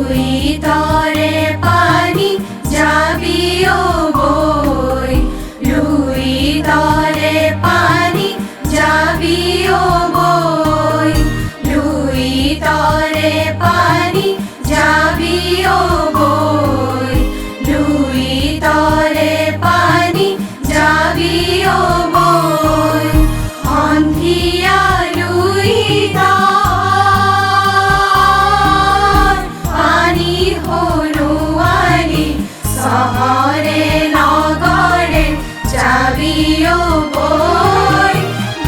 লুইতরে পানি যাবিও বই, লুইতরে পানি যাবিও বই, লুইতরে পানি যাবিও বই, লুইতরে পানি যাবিও বই। অন্ধিয়া লুইতর পানি হলুয়ারি, শহরে নগরে যাবিও বই।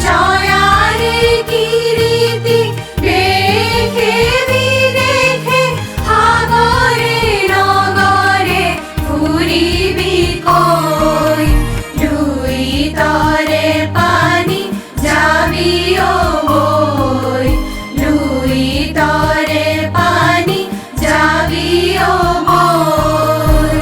জয়ারে কীর্তি রেখে বিরেখে হাগরে নগরে ঘুরিবি কই, লুইতরে পানি যাবিও বই, লুইতরে পানি যাবিও বই।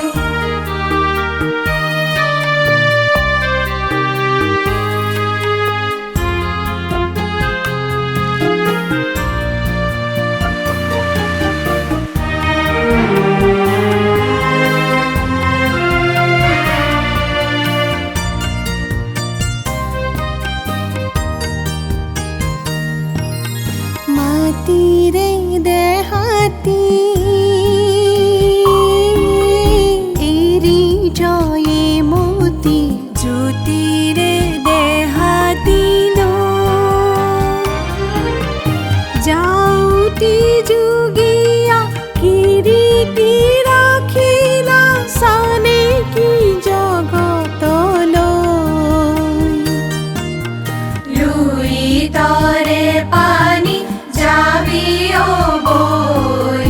মাটিৰে দেহাতি এৰি জয়ে মতি, জ্যোতিৰে দেহাতি যাওঁতি যুগীয়া কিৰীতি ৰাখিলা চানে কি জগতলৈ। লুইতৰে পানি যাবিও বই,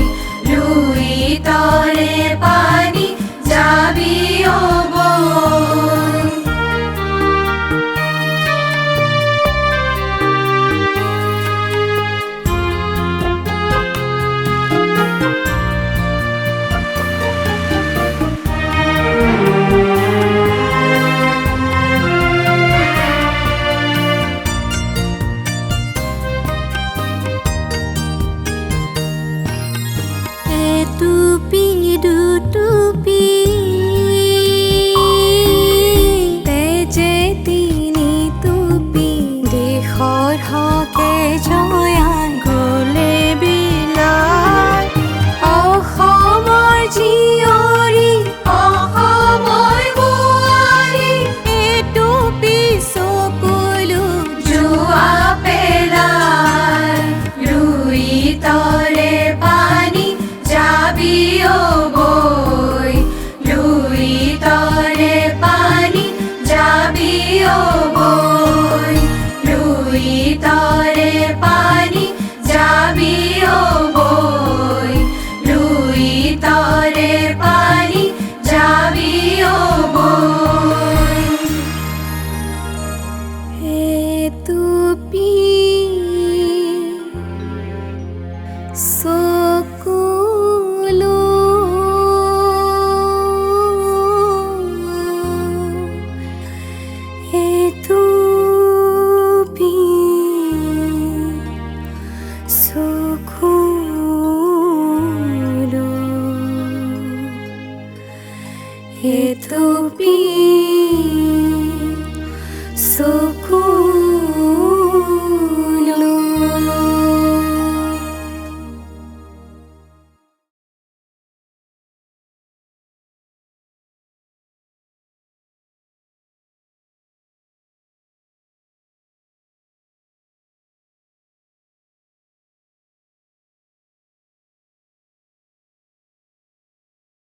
লুইতৰে পানি যাবিও বই। এটুপি দুটুপি তেজে তিনি টুপি, দেশৰ হকে জয়াই গলে বিলাই। অসমৰ জীয়ৰী অসমৰ বোৱাৰী এটুপি চকুলো জোৱা পেলাই, লুইতরে পানি যাবিও বই, লুইতরে পানি যাবিও বই, লুইতরে পানি যাবিও বই, লুইতরে পানি যাবিও বই। এটুপি চকুলো এটুপি চকুলো এটুপি চকুলো।